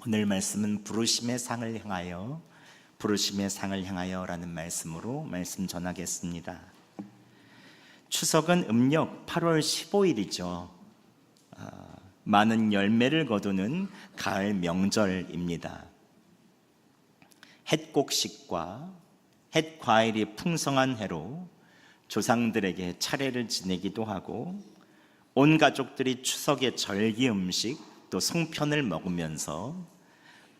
오늘 말씀은 부르심의 상을 향하여, 부르심의 상을 향하여라는 말씀으로 말씀 전하겠습니다. 추석은 음력 8월 15일이죠. 많은 열매를 거두는 가을 명절입니다. 햇곡식과 햇과일이 풍성한 해로 조상들에게 차례를 지내기도 하고, 온 가족들이 추석의 절기 음식 또 송편을 먹으면서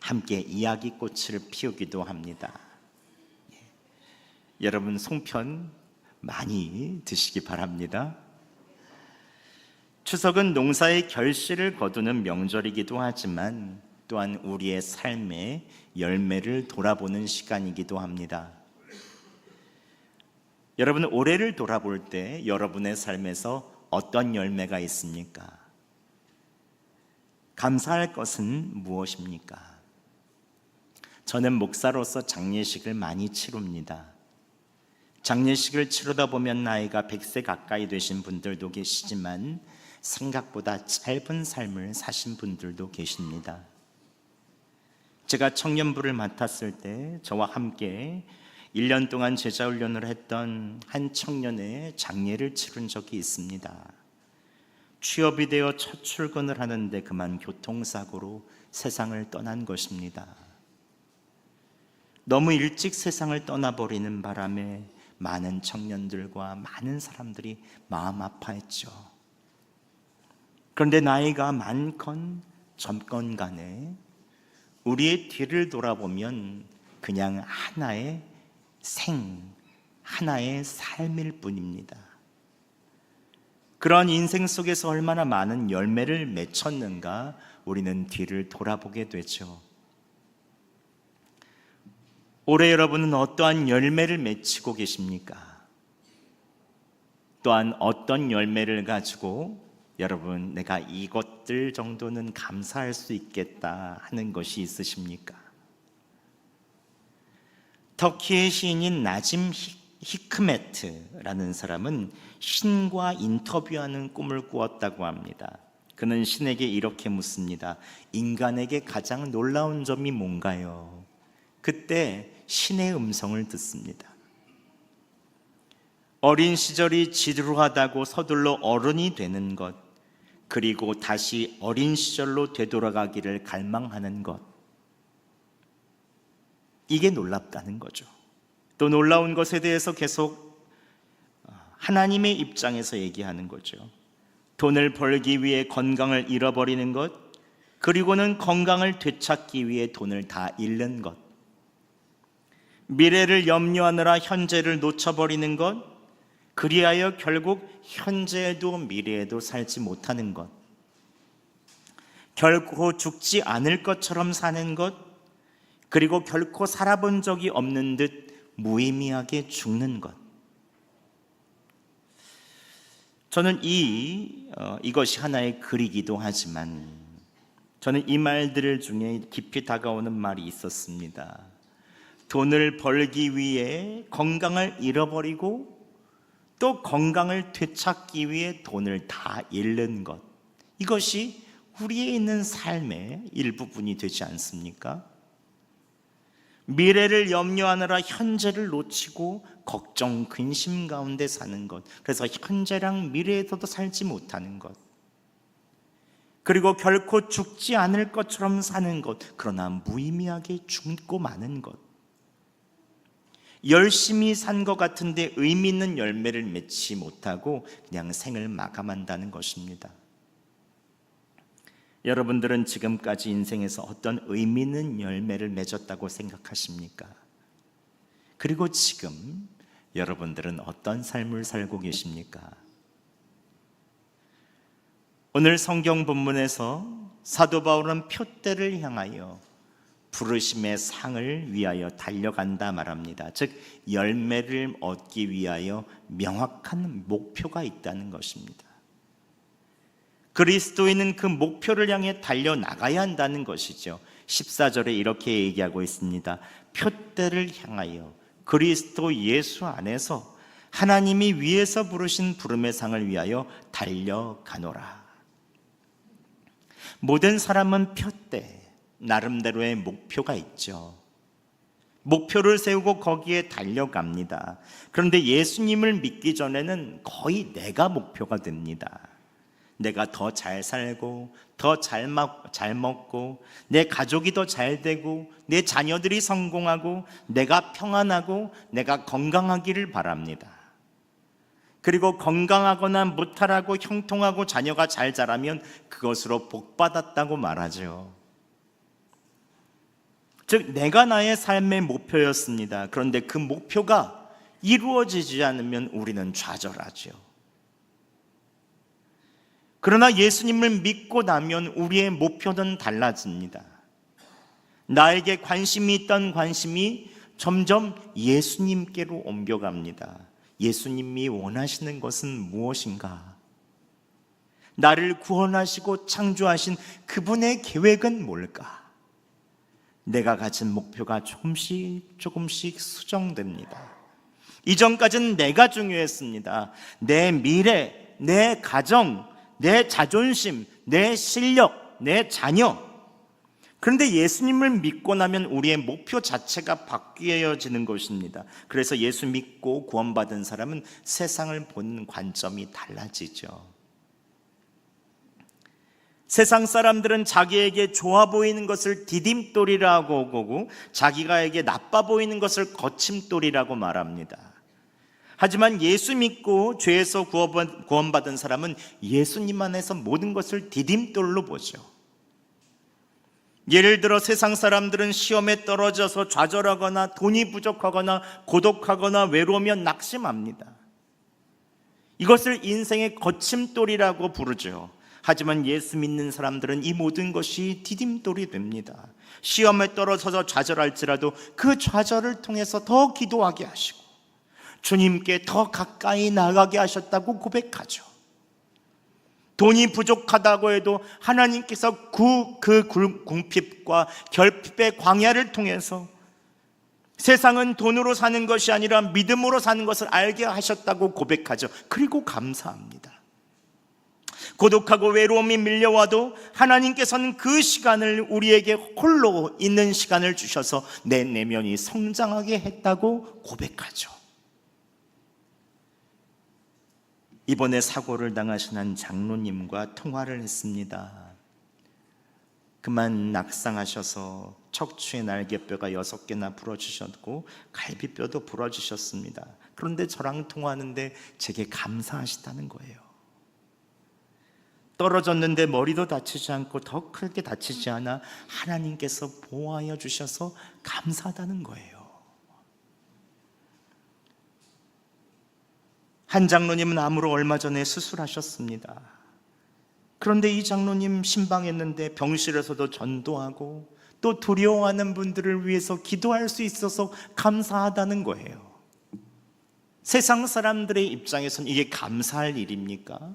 함께 이야기꽃을 피우기도 합니다. 여러분, 송편 많이 드시기 바랍니다. 추석은 농사의 결실을 거두는 명절이기도 하지만 또한 우리의 삶의 열매를 돌아보는 시간이기도 합니다. 여러분, 올해를 돌아볼 때 여러분의 삶에서 어떤 열매가 있습니까? 감사할 것은 무엇입니까? 저는 목사로서 장례식을 많이 치릅니다. 장례식을 치르다 보면 나이가 100세 가까이 되신 분들도 계시지만 생각보다 짧은 삶을 사신 분들도 계십니다. 제가 청년부를 맡았을 때 저와 함께 1년 동안 제자훈련을 했던 한 청년의 장례를 치른 적이 있습니다. 취업이 되어 첫 출근을 하는데 그만 교통사고로 세상을 떠난 것입니다. 너무 일찍 세상을 떠나버리는 바람에 많은 청년들과 많은 사람들이 마음 아파했죠. 그런데 나이가 많건 젊건 간에 우리의 뒤를 돌아보면 그냥 하나의 삶일 뿐입니다. 그런 인생 속에서 얼마나 많은 열매를 맺혔는가 우리는 뒤를 돌아보게 되죠. 올해 여러분은 어떠한 열매를 맺히고 계십니까? 또한 어떤 열매를 가지고 여러분, 내가 이것들 정도는 감사할 수 있겠다 하는 것이 있으십니까? 터키의 시인인 나짐 히크메트라는 사람은 신과 인터뷰하는 꿈을 꾸었다고 합니다. 그는 신에게 이렇게 묻습니다. 인간에게 가장 놀라운 점이 뭔가요? 그때 신의 음성을 듣습니다. 어린 시절이 지루하다고 서둘러 어른이 되는 것, 그리고 다시 어린 시절로 되돌아가기를 갈망하는 것, 이게 놀랍다는 거죠. 또 놀라운 것에 대해서 계속 하나님의 입장에서 얘기하는 거죠. 돈을 벌기 위해 건강을 잃어버리는 것, 그리고는 건강을 되찾기 위해 돈을 다 잃는 것, 미래를 염려하느라 현재를 놓쳐버리는 것, 그리하여 결국 현재에도 미래에도 살지 못하는 것, 결코 죽지 않을 것처럼 사는 것, 그리고 결코 살아본 적이 없는 듯 무의미하게 죽는 것. 저는 이것이 하나의 글이기도 하지만 저는 이 말들 중에 깊이 다가오는 말이 있었습니다. 돈을 벌기 위해 건강을 잃어버리고 또 건강을 되찾기 위해 돈을 다 잃는 것, 이것이 우리에 있는 삶의 일부분이 되지 않습니까? 미래를 염려하느라 현재를 놓치고 걱정, 근심 가운데 사는 것, 그래서 현재랑 미래에서도 살지 못하는 것, 그리고 결코 죽지 않을 것처럼 사는 것, 그러나 무의미하게 죽고 마는 것, 열심히 산 것 같은데 의미 있는 열매를 맺지 못하고 그냥 생을 마감한다는 것입니다. 여러분들은 지금까지 인생에서 어떤 의미 있는 열매를 맺었다고 생각하십니까? 그리고 지금 여러분들은 어떤 삶을 살고 계십니까? 오늘 성경 본문에서 사도 바울은 표대를 향하여 부르심의 상을 위하여 달려간다 말합니다. 즉 열매를 얻기 위하여 명확한 목표가 있다는 것입니다. 그리스도인은 그 목표를 향해 달려나가야 한다는 것이죠. 14절에 이렇게 얘기하고 있습니다. 표대를 향하여 그리스도 예수 안에서 하나님이 위에서 부르신 부름의 상을 위하여 달려가노라. 모든 사람은 표대, 나름대로의 목표가 있죠. 목표를 세우고 거기에 달려갑니다. 그런데 예수님을 믿기 전에는 거의 내가 목표가 됩니다. 내가 더 잘 살고 더 잘 먹고 내 가족이 더 잘 되고 내 자녀들이 성공하고 내가 평안하고 내가 건강하기를 바랍니다. 그리고 건강하거나 무탈하고 형통하고 자녀가 잘 자라면 그것으로 복받았다고 말하죠. 즉 내가 나의 삶의 목표였습니다. 그런데 그 목표가 이루어지지 않으면 우리는 좌절하죠. 그러나 예수님을 믿고 나면 우리의 목표는 달라집니다. 나에게 관심이 있던 관심이 점점 예수님께로 옮겨갑니다. 예수님이 원하시는 것은 무엇인가? 나를 구원하시고 창조하신 그분의 계획은 뭘까? 내가 가진 목표가 조금씩 수정됩니다. 이전까지는 내가 중요했습니다. 내 미래, 내 가정, 내 자존심, 내 실력, 내 자녀. 그런데 예수님을 믿고 나면 우리의 목표 자체가 바뀌어지는 것입니다. 그래서 예수 믿고 구원받은 사람은 세상을 보는 관점이 달라지죠. 세상 사람들은 자기에게 좋아 보이는 것을 디딤돌이라고 보고 자기가에게 나빠 보이는 것을 거침돌이라고 말합니다. 하지만 예수 믿고 죄에서 구원받은 사람은 예수님 안에서 모든 것을 디딤돌로 보죠. 예를 들어 세상 사람들은 시험에 떨어져서 좌절하거나 돈이 부족하거나 고독하거나 외로우면 낙심합니다. 이것을 인생의 거침돌이라고 부르죠. 하지만 예수 믿는 사람들은 이 모든 것이 디딤돌이 됩니다. 시험에 떨어져서 좌절할지라도 그 좌절을 통해서 더 기도하게 하시고 주님께 더 가까이 나가게 하셨다고 고백하죠. 돈이 부족하다고 해도 하나님께서 그 궁핍과 결핍의 광야를 통해서 세상은 돈으로 사는 것이 아니라 믿음으로 사는 것을 알게 하셨다고 고백하죠. 그리고 감사합니다. 고독하고 외로움이 밀려와도 하나님께서는 그 시간을 우리에게 홀로 있는 시간을 주셔서 내 내면이 성장하게 했다고 고백하죠. 이번에 사고를 당하신 한 장로님과 통화를 했습니다. 그만 낙상하셔서 척추의 날개뼈가 6개나 부러지셨고 갈비뼈도 부러지셨습니다. 그런데 저랑 통화하는데 제게 감사하시다는 거예요. 떨어졌는데 머리도 다치지 않고 더 크게 다치지 않아 하나님께서 보호하여 주셔서 감사하다는 거예요. 한 장로님은 암으로 얼마 전에 수술하셨습니다. 그런데 이 장로님 신방했는데 병실에서도 전도하고 또 두려워하는 분들을 위해서 기도할 수 있어서 감사하다는 거예요. 세상 사람들의 입장에서는 이게 감사할 일입니까?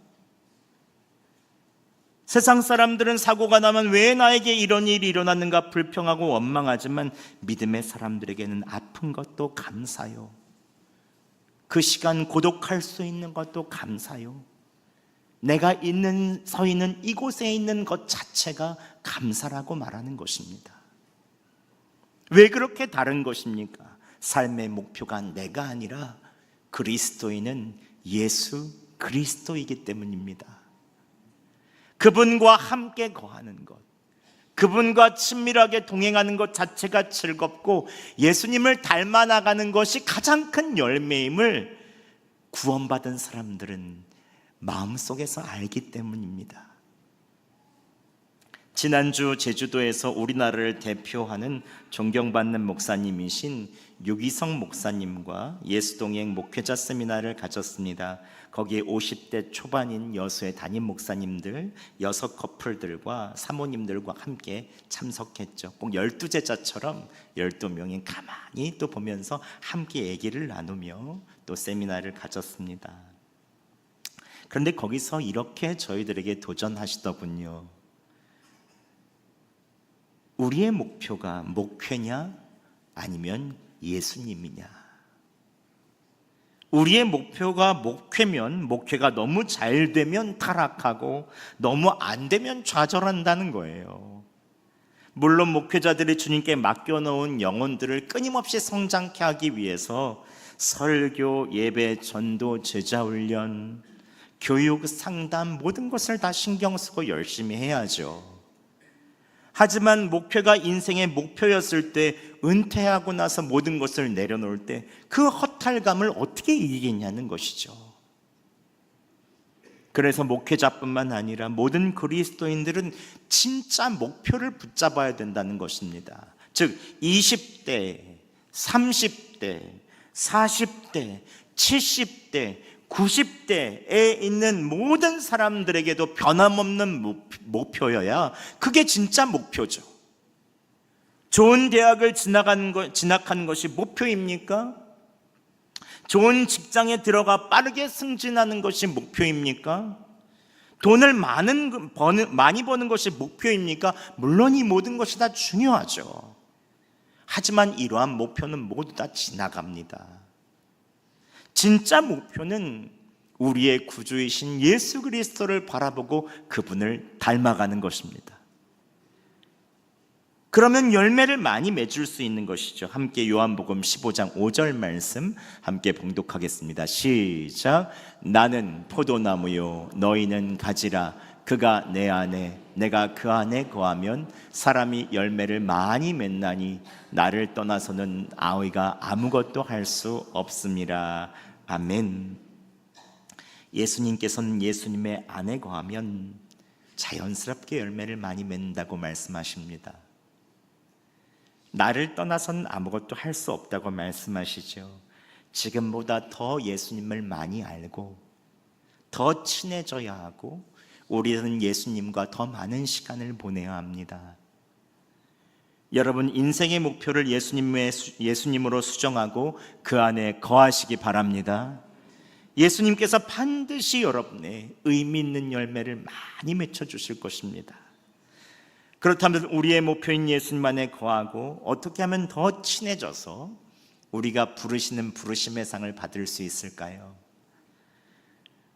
세상 사람들은 사고가 나면 왜 나에게 이런 일이 일어났는가 불평하고 원망하지만 믿음의 사람들에게는 아픈 것도 감사요. 그 시간 고독할 수 있는 것도 감사요. 내가 서 있는 이곳에 있는 것 자체가 감사라고 말하는 것입니다. 왜 그렇게 다른 것입니까? 삶의 목표가 내가 아니라 그리스도인은 예수 그리스도이기 때문입니다. 그분과 함께 거하는 것, 그분과 친밀하게 동행하는 것 자체가 즐겁고 예수님을 닮아 나가는 것이 가장 큰 열매임을 구원받은 사람들은 마음속에서 알기 때문입니다. 지난주 제주도에서 우리나라를 대표하는 존경받는 목사님이신 유기성 목사님과 예수동행 목회자 세미나를 가졌습니다. 거기에 50대 초반인 여수의 담임 목사님들 6커플들과 사모님들과 함께 참석했죠. 꼭 12제자처럼 12명이 가만히 또 보면서 함께 얘기를 나누며 또 세미나를 가졌습니다. 그런데 거기서 이렇게 저희들에게 도전하시더군요. 우리의 목표가 목회냐 아니면 예수님이냐? 우리의 목표가 목회면 목회가 너무 잘 되면 타락하고 너무 안 되면 좌절한다는 거예요. 물론 목회자들이 주님께 맡겨놓은 영혼들을 끊임없이 성장케 하기 위해서 설교, 예배, 전도, 제자훈련, 교육, 상담 모든 것을 다 신경 쓰고 열심히 해야죠. 하지만 목회가 인생의 목표였을 때, 은퇴하고 나서 모든 것을 내려놓을 때 그 허탈감을 어떻게 이기겠냐는 것이죠. 그래서 목회자뿐만 아니라 모든 그리스도인들은 진짜 목표를 붙잡아야 된다는 것입니다. 즉 20대, 30대, 40대, 70대, 90대에 있는 모든 사람들에게도 변함없는 목표여야 그게 진짜 목표죠. 좋은 대학을 진학하는 것이 목표입니까? 좋은 직장에 들어가 빠르게 승진하는 것이 목표입니까? 돈을 많이 버는 것이 목표입니까? 물론 이 모든 것이 다 중요하죠. 하지만 이러한 목표는 모두 다 지나갑니다. 진짜 목표는 우리의 구주이신 예수 그리스도를 바라보고 그분을 닮아가는 것입니다. 그러면 열매를 많이 맺을 수 있는 것이죠. 함께 요한복음 15장 5절 말씀 함께 봉독하겠습니다. 시작. 나는 포도나무요 너희는 가지라. 그가 내 안에 내가 그 안에 거하면 사람이 열매를 많이 맺나니 나를 떠나서는 아우이가 아무것도 할 수 없음이라. 아멘. 예수님께서는 예수님의 안에 거하면 자연스럽게 열매를 많이 맺는다고 말씀하십니다. 나를 떠나서는 아무것도 할 수 없다고 말씀하시죠. 지금보다 더 예수님을 많이 알고 더 친해져야 하고 우리는 예수님과 더 많은 시간을 보내야 합니다. 여러분, 인생의 목표를 예수님으로 수정하고 그 안에 거하시기 바랍니다. 예수님께서 반드시 여러분의 의미 있는 열매를 많이 맺혀주실 것입니다. 그렇다면 우리의 목표인 예수님 안에 거하고 어떻게 하면 더 친해져서 우리가 부르시는 부르심의 상을 받을 수 있을까요?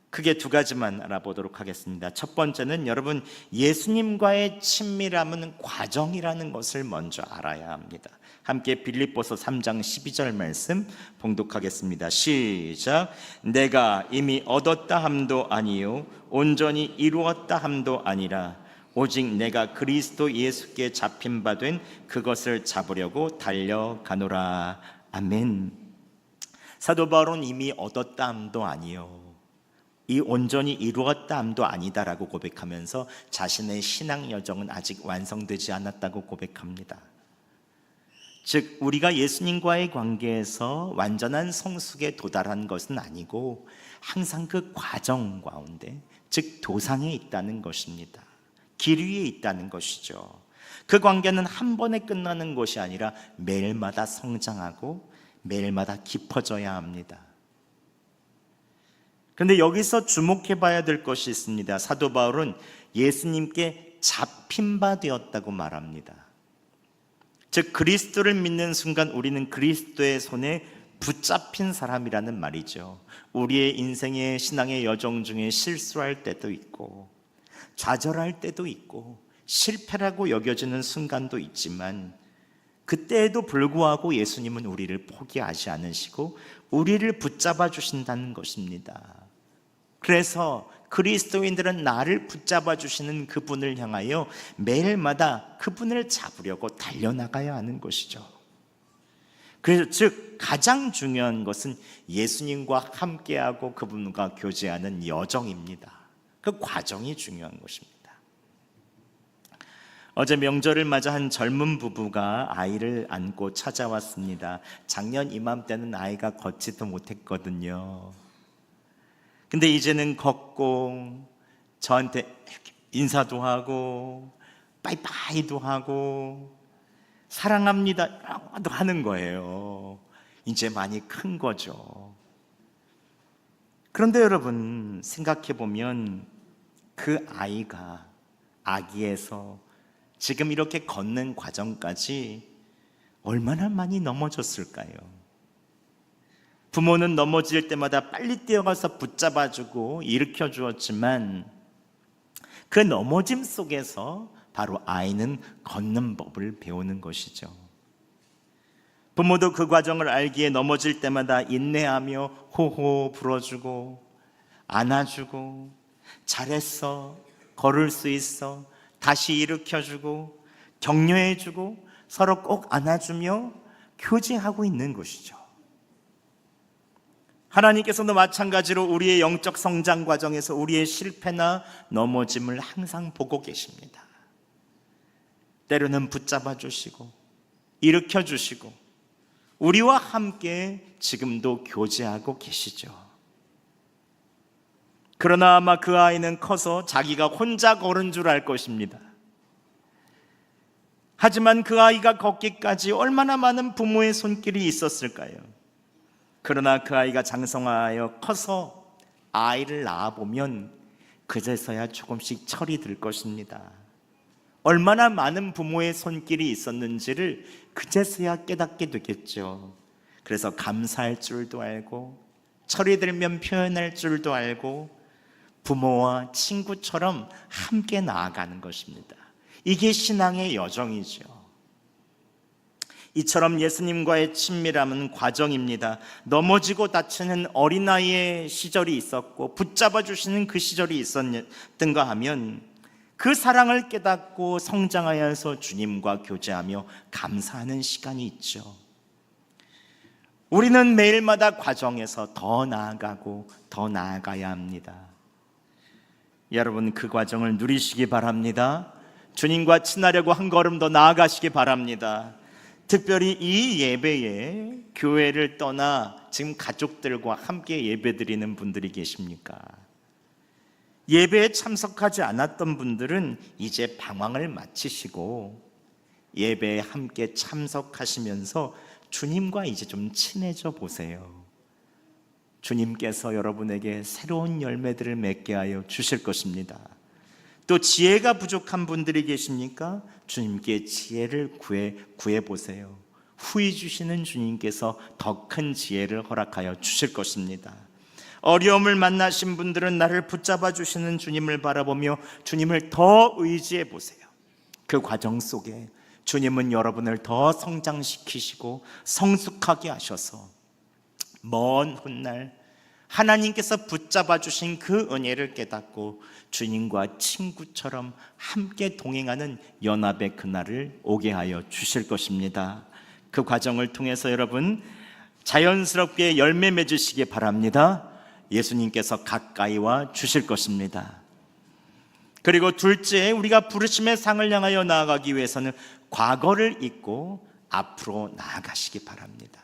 크게 두 가지만 알아보도록 하겠습니다. 첫 번째는 여러분, 예수님과의 친밀함은 과정이라는 것을 먼저 알아야 합니다. 함께 빌립보서 3장 12절 말씀 봉독하겠습니다. 시작. 내가 이미 얻었다 함도 아니요 온전히 이루었다 함도 아니라 오직 내가 그리스도 예수께 잡힌 바 된 그것을 잡으려고 달려가노라. 아멘. 사도 바울은 이미 얻었다 함도 아니요 이 온전히 이루었다 함도 아니다라고 고백하면서 자신의 신앙 여정은 아직 완성되지 않았다고 고백합니다. 즉 우리가 예수님과의 관계에서 완전한 성숙에 도달한 것은 아니고 항상 그 과정 가운데, 즉 도상에 있다는 것입니다. 길 위에 있다는 것이죠. 그 관계는 한 번에 끝나는 것이 아니라 매일마다 성장하고 매일마다 깊어져야 합니다. 그런데 여기서 주목해 봐야 될 것이 있습니다. 사도 바울은 예수님께 잡힌 바 되었다고 말합니다. 즉 그리스도를 믿는 순간 우리는 그리스도의 손에 붙잡힌 사람이라는 말이죠. 우리의 인생의 신앙의 여정 중에 실수할 때도 있고 좌절할 때도 있고 실패라고 여겨지는 순간도 있지만 그때에도 불구하고 예수님은 우리를 포기하지 않으시고 우리를 붙잡아 주신다는 것입니다. 그래서 그리스도인들은 나를 붙잡아 주시는 그분을 향하여 매일마다 그분을 잡으려고 달려나가야 하는 것이죠. 그래서 즉 가장 중요한 것은 예수님과 함께하고 그분과 교제하는 여정입니다. 그 과정이 중요한 것입니다. 어제 명절을 맞아 한 젊은 부부가 아이를 안고 찾아왔습니다. 작년 이맘때는 아이가 걷지도 못했거든요. 근데 이제는 걷고 저한테 인사도 하고 빠이빠이도 하고 사랑합니다도 하는 거예요. 이제 많이 큰 거죠. 그런데 여러분 생각해 보면 그 아이가 아기에서 지금 이렇게 걷는 과정까지 얼마나 많이 넘어졌을까요? 부모는 넘어질 때마다 빨리 뛰어가서 붙잡아주고 일으켜 주었지만 그 넘어짐 속에서 바로 아이는 걷는 법을 배우는 것이죠. 부모도 그 과정을 알기에 넘어질 때마다 인내하며 호호 불어주고 안아주고 잘했어, 걸을 수 있어, 다시 일으켜주고 격려해주고 서로 꼭 안아주며 교제하고 있는 것이죠. 하나님께서도 마찬가지로 우리의 영적 성장 과정에서 우리의 실패나 넘어짐을 항상 보고 계십니다. 때로는 붙잡아 주시고 일으켜 주시고 우리와 함께 지금도 교제하고 계시죠. 그러나 아마 그 아이는 커서 자기가 혼자 걸은 줄 알 것입니다. 하지만 그 아이가 걷기까지 얼마나 많은 부모의 손길이 있었을까요? 그러나 그 아이가 장성하여 커서 아이를 낳아보면 그제서야 조금씩 철이 들 것입니다. 얼마나 많은 부모의 손길이 있었는지를 그제서야 깨닫게 되겠죠. 그래서 감사할 줄도 알고 철이 들면 표현할 줄도 알고 부모와 친구처럼 함께 나아가는 것입니다. 이게 신앙의 여정이죠. 이처럼 예수님과의 친밀함은 과정입니다. 넘어지고 다치는 어린아이의 시절이 있었고 붙잡아 주시는 그 시절이 있었던가 하면 그 사랑을 깨닫고 성장하여서 주님과 교제하며 감사하는 시간이 있죠. 우리는 매일마다 과정에서 더 나아가고 더 나아가야 합니다. 여러분, 그 과정을 누리시기 바랍니다. 주님과 친하려고 한 걸음 더 나아가시기 바랍니다. 특별히 이 예배에 교회를 떠나 지금 가족들과 함께 예배드리는 분들이 계십니까? 예배에 참석하지 않았던 분들은 이제 방황을 마치시고 예배에 함께 참석하시면서 주님과 이제 좀 친해져 보세요. 주님께서 여러분에게 새로운 열매들을 맺게 하여 주실 것입니다. 또 지혜가 부족한 분들이 계십니까? 주님께 지혜를 구해 보세요. 후히 주시는 주님께서 더 큰 지혜를 허락하여 주실 것입니다. 어려움을 만나신 분들은 나를 붙잡아 주시는 주님을 바라보며 주님을 더 의지해 보세요. 그 과정 속에 주님은 여러분을 더 성장시키시고 성숙하게 하셔서 먼 훗날 하나님께서 붙잡아 주신 그 은혜를 깨닫고 주님과 친구처럼 함께 동행하는 연합의 그날을 오게 하여 주실 것입니다. 그 과정을 통해서 여러분 자연스럽게 열매 맺으시기 바랍니다. 예수님께서 가까이 와 주실 것입니다. 그리고 둘째, 우리가 부르심의 상을 향하여 나아가기 위해서는 과거를 잊고 앞으로 나아가시기 바랍니다.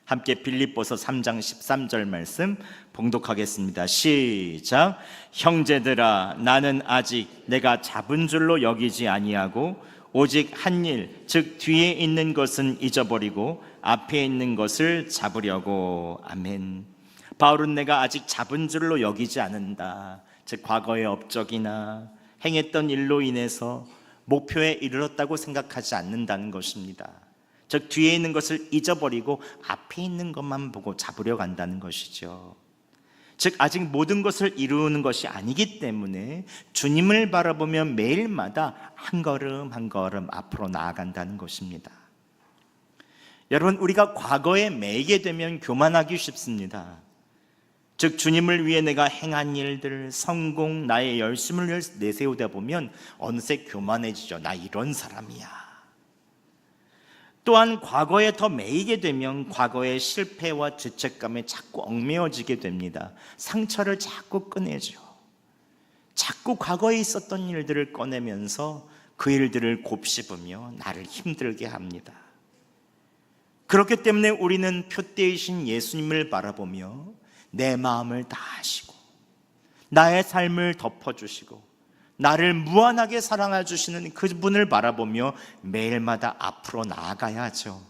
함께 빌립보서 3장 13절 말씀 봉독하겠습니다. 시작. 형제들아, 나는 아직 내가 잡은 줄로 여기지 아니하고 오직 한 일, 즉 뒤에 있는 것은 잊어버리고 앞에 있는 것을 잡으려고. 아멘. 바울은 내가 아직 잡은 줄로 여기지 않는다. 즉 과거의 업적이나 행했던 일로 인해서 목표에 이르렀다고 생각하지 않는다는 것입니다. 즉 뒤에 있는 것을 잊어버리고 앞에 있는 것만 보고 잡으려 간다는 것이죠. 즉 아직 모든 것을 이루는 것이 아니기 때문에 주님을 바라보며 매일마다 한 걸음 한 걸음 앞으로 나아간다는 것입니다. 여러분, 우리가 과거에 매이게 되면 교만하기 쉽습니다. 즉 주님을 위해 내가 행한 일들, 성공, 나의 열심을 내세우다 보면 어느새 교만해지죠. 나 이런 사람이야. 또한 과거에 더 매이게 되면 과거의 실패와 죄책감에 자꾸 얽매여지게 됩니다. 상처를 자꾸 꺼내죠. 자꾸 과거에 있었던 일들을 꺼내면서 그 일들을 곱씹으며 나를 힘들게 합니다. 그렇기 때문에 우리는 표대이신 예수님을 바라보며 내 마음을 다하시고 나의 삶을 덮어주시고 나를 무한하게 사랑해 주시는 그분을 바라보며 매일마다 앞으로 나아가야 하죠.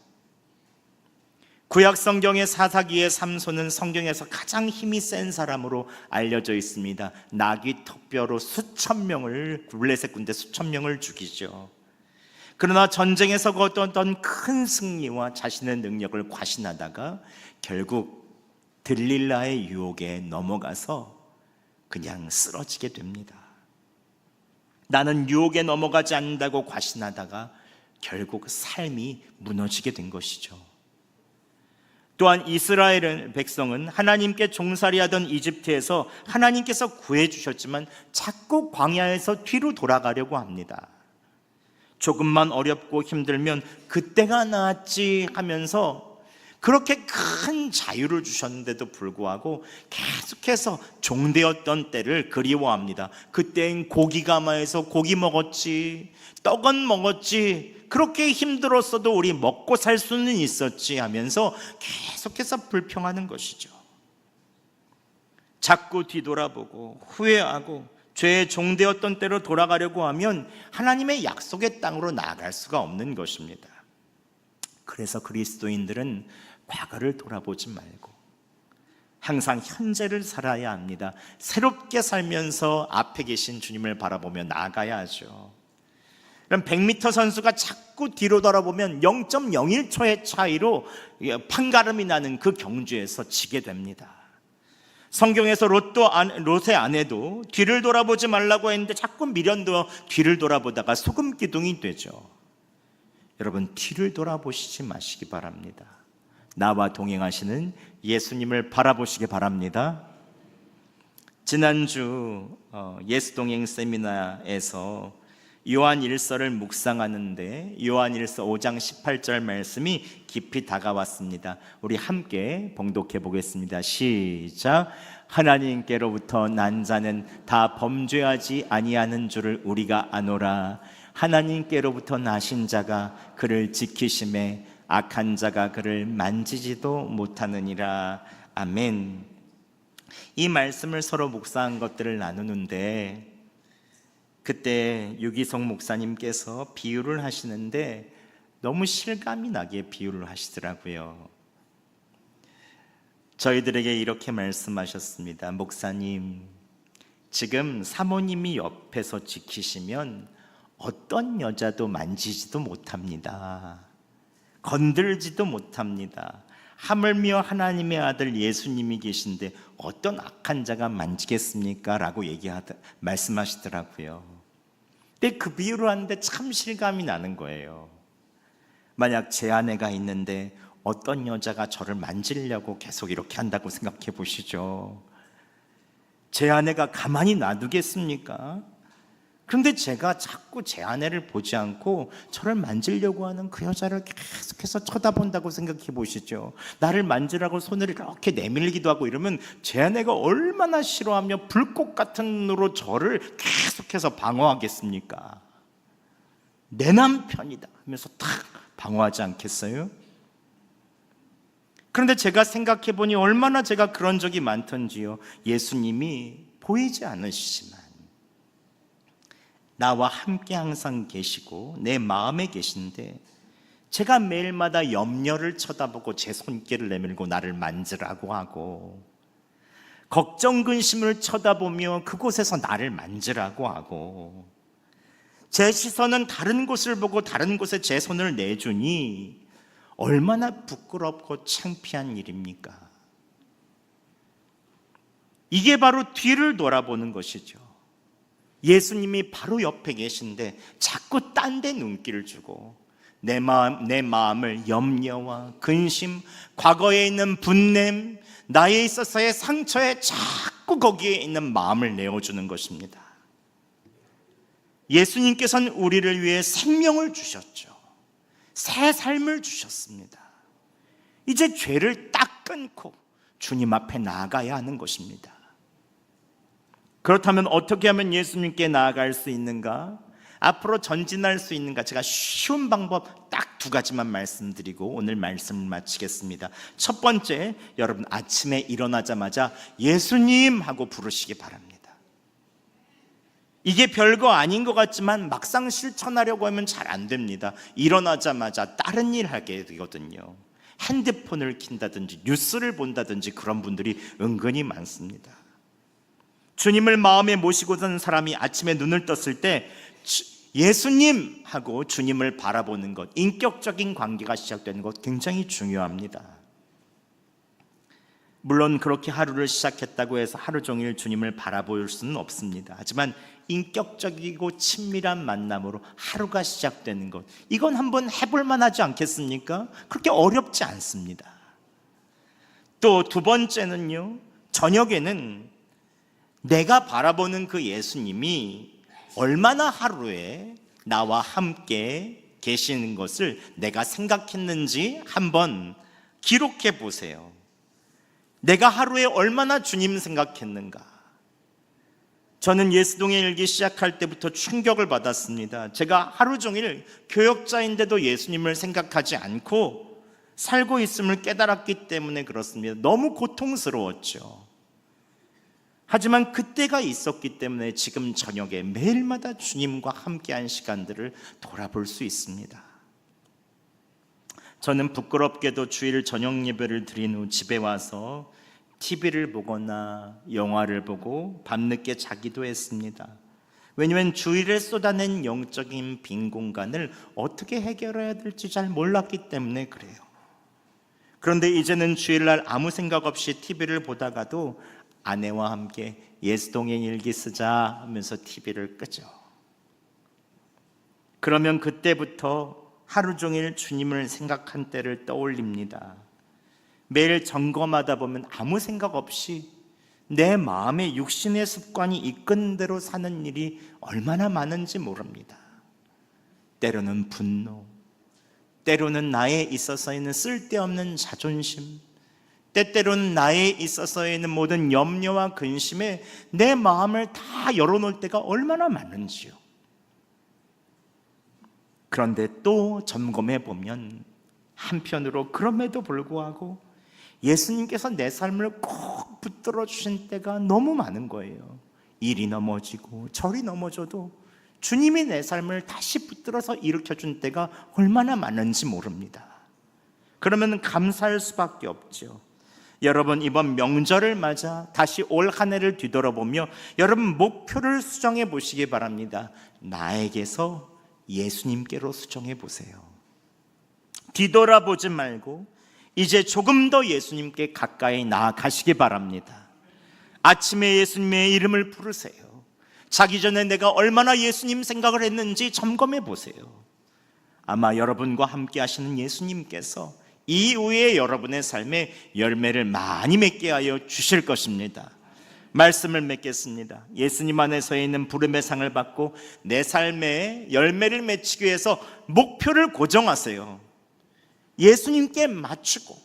구약 성경의 사사기의 삼손은 성경에서 가장 힘이 센 사람으로 알려져 있습니다. 나귀 턱뼈로 블레셋 군대 수천 명을 죽이죠. 그러나 전쟁에서 거뒀던 큰 승리와 자신의 능력을 과신하다가 결국 들릴라의 유혹에 넘어가서 그냥 쓰러지게 됩니다. 나는 유혹에 넘어가지 않는다고 과신하다가 결국 삶이 무너지게 된 것이죠. 또한 이스라엘 백성은 하나님께 종살이하던 이집트에서 하나님께서 구해주셨지만 자꾸 광야에서 뒤로 돌아가려고 합니다. 조금만 어렵고 힘들면 그때가 나았지 하면서 그렇게 큰 자유를 주셨는데도 불구하고 계속해서 종되었던 때를 그리워합니다. 그때는 고기가 많아서 고기 먹었지, 떡은 먹었지, 그렇게 힘들었어도 우리 먹고 살 수는 있었지 하면서 계속해서 불평하는 것이죠. 자꾸 뒤돌아보고 후회하고 죄의 종되었던 때로 돌아가려고 하면 하나님의 약속의 땅으로 나아갈 수가 없는 것입니다. 그래서 그리스도인들은 과거를 돌아보지 말고 항상 현재를 살아야 합니다. 새롭게 살면서 앞에 계신 주님을 바라보며 나아가야 하죠. 그럼 100m 선수가 자꾸 뒤로 돌아보면 0.01초의 차이로 판가름이 나는 그 경주에서 지게 됩니다. 성경에서 롯의 아내도 뒤를 돌아보지 말라고 했는데 자꾸 미련되어 뒤를 돌아보다가 소금 기둥이 되죠. 여러분, 뒤를 돌아보시지 마시기 바랍니다. 나와 동행하시는 예수님을 바라보시기 바랍니다. 지난주 예수동행 세미나에서 요한 1서를 묵상하는데 요한 1서 5장 18절 말씀이 깊이 다가왔습니다. 우리 함께 봉독해 보겠습니다. 시작. 하나님께로부터 난 자는 다 범죄하지 아니하는 줄을 우리가 아노라. 하나님께로부터 나신 자가 그를 지키심에 악한 자가 그를 만지지도 못하느니라. 아멘. 이 말씀을 서로 묵상한 것들을 나누는데 그때 유기성 목사님께서 비유를 하시는데 너무 실감이 나게 비유를 하시더라고요. 저희들에게 이렇게 말씀하셨습니다. 목사님, 지금 사모님이 옆에서 지키시면 어떤 여자도 만지지도 못합니다. 건들지도 못합니다. 하물며 하나님의 아들 예수님이 계신데 어떤 악한 자가 만지겠습니까? 라고 말씀하시더라고요. 근데 그 비유를 하는데 참 실감이 나는 거예요. 만약 제 아내가 있는데 어떤 여자가 저를 만지려고 계속 이렇게 한다고 생각해 보시죠. 제 아내가 가만히 놔두겠습니까? 그런데 제가 자꾸 제 아내를 보지 않고 저를 만지려고 하는 그 여자를 계속해서 쳐다본다고 생각해 보시죠. 나를 만지라고 손을 이렇게 내밀기도 하고 이러면 제 아내가 얼마나 싫어하며 불꽃 같은 눈으로 저를 계속해서 방어하겠습니까? 내 남편이다 하면서 탁 방어하지 않겠어요? 그런데 제가 생각해 보니 얼마나 제가 그런 적이 많던지요. 예수님이 보이지 않으시지만 나와 함께 항상 계시고 내 마음에 계신데 제가 매일마다 염려를 쳐다보고 제 손길을 내밀고 나를 만지라고 하고 걱정 근심을 쳐다보며 그곳에서 나를 만지라고 하고 제 시선은 다른 곳을 보고 다른 곳에 제 손을 내주니 얼마나 부끄럽고 창피한 일입니까? 이게 바로 뒤를 돌아보는 것이죠. 예수님이 바로 옆에 계신데 자꾸 딴 데 눈길을 주고 내 마음을 염려와 근심, 과거에 있는 분냄, 나에 있어서의 상처에 자꾸 거기에 있는 마음을 내어주는 것입니다. 예수님께서는 우리를 위해 생명을 주셨죠. 새 삶을 주셨습니다. 이제 죄를 딱 끊고 주님 앞에 나아가야 하는 것입니다. 그렇다면 어떻게 하면 예수님께 나아갈 수 있는가? 앞으로 전진할 수 있는가? 제가 쉬운 방법 딱 2가지만 말씀드리고 오늘 말씀을 마치겠습니다. 첫 번째, 여러분 아침에 일어나자마자 예수님 하고 부르시기 바랍니다. 이게 별거 아닌 것 같지만 막상 실천하려고 하면 잘 안 됩니다. 일어나자마자 다른 일 하게 되거든요. 핸드폰을 킨다든지 뉴스를 본다든지 그런 분들이 은근히 많습니다. 주님을 마음에 모시고 산 사람이 아침에 눈을 떴을 때 예수님 하고 주님을 바라보는 것, 인격적인 관계가 시작되는 것 굉장히 중요합니다. 물론 그렇게 하루를 시작했다고 해서 하루 종일 주님을 바라볼 수는 없습니다. 하지만 인격적이고 친밀한 만남으로 하루가 시작되는 것, 이건 한번 해볼 만하지 않겠습니까? 그렇게 어렵지 않습니다. 또 두 번째는요, 저녁에는 내가 바라보는 그 예수님이 얼마나 하루에 나와 함께 계시는 것을 내가 생각했는지 한번 기록해 보세요. 내가 하루에 얼마나 주님 생각했는가. 저는 예수동의 일기 시작할 때부터 충격을 받았습니다. 제가 하루 종일 교역자인데도 예수님을 생각하지 않고 살고 있음을 깨달았기 때문에 그렇습니다. 너무 고통스러웠죠. 하지만 그때가 있었기 때문에 지금 저녁에 매일마다 주님과 함께한 시간들을 돌아볼 수 있습니다. 저는 부끄럽게도 주일 저녁 예배를 드린 후 집에 와서 TV를 보거나 영화를 보고 밤늦게 자기도 했습니다. 왜냐하면 주일에 쏟아낸 영적인 빈 공간을 어떻게 해결해야 될지 잘 몰랐기 때문에 그래요. 그런데 이제는 주일날 아무 생각 없이 TV를 보다가도 아내와 함께 예수동의 일기 쓰자 하면서 TV를 끄죠. 그러면 그때부터 하루 종일 주님을 생각한 때를 떠올립니다. 매일 점검하다 보면 아무 생각 없이 내 마음의 육신의 습관이 이끄는 대로 사는 일이 얼마나 많은지 모릅니다. 때로는 분노, 때로는 나에 있어서는 쓸데없는 자존심, 때때로는 나에 있어서는 모든 염려와 근심에 내 마음을 다 열어놓을 때가 얼마나 많은지요. 그런데 또 점검해 보면 한편으로 그럼에도 불구하고 예수님께서 내 삶을 꼭 붙들어 주신 때가 너무 많은 거예요. 일이 넘어지고 저리 넘어져도 주님이 내 삶을 다시 붙들어서 일으켜준 때가 얼마나 많은지 모릅니다. 그러면 감사할 수밖에 없죠. 여러분, 이번 명절을 맞아 다시 올 한 해를 뒤돌아보며 여러분 목표를 수정해 보시기 바랍니다. 나에게서 예수님께로 수정해 보세요. 뒤돌아보지 말고 이제 조금 더 예수님께 가까이 나아가시기 바랍니다. 아침에 예수님의 이름을 부르세요. 자기 전에 내가 얼마나 예수님 생각을 했는지 점검해 보세요. 아마 여러분과 함께 하시는 예수님께서 이후에 여러분의 삶에 열매를 많이 맺게 하여 주실 것입니다. 말씀을 맺겠습니다. 예수님 안에서 있는 부름의 상을 받고 내 삶에 열매를 맺기 위해서 목표를 고정하세요. 예수님께 맞추고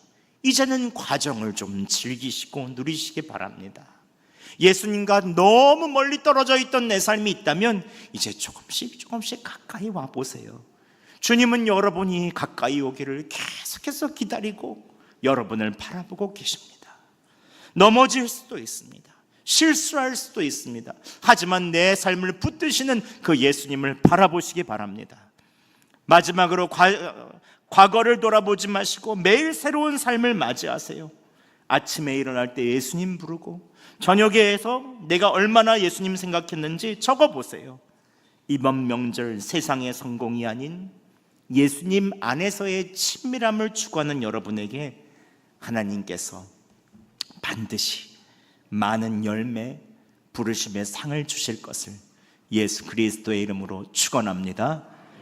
이제는 과정을 좀 즐기시고 누리시기 바랍니다. 예수님과 너무 멀리 떨어져 있던 내 삶이 있다면 이제 조금씩 가까이 와보세요. 주님은 여러분이 가까이 오기를 계속해서 기다리고 여러분을 바라보고 계십니다. 넘어질 수도 있습니다. 실수할 수도 있습니다. 하지만 내 삶을 붙드시는 그 예수님을 바라보시기 바랍니다. 마지막으로 과거를 돌아보지 마시고 매일 새로운 삶을 맞이하세요. 아침에 일어날 때 예수님 부르고 저녁에서 내가 얼마나 예수님 생각했는지 적어보세요. 이번 명절 세상의 성공이 아닌 예수님 안에서의 친밀함을 추구하는 여러분에게 하나님께서 반드시 많은 열매, 부르심의 상을 주실 것을 예수 그리스도의 이름으로 축원합니다.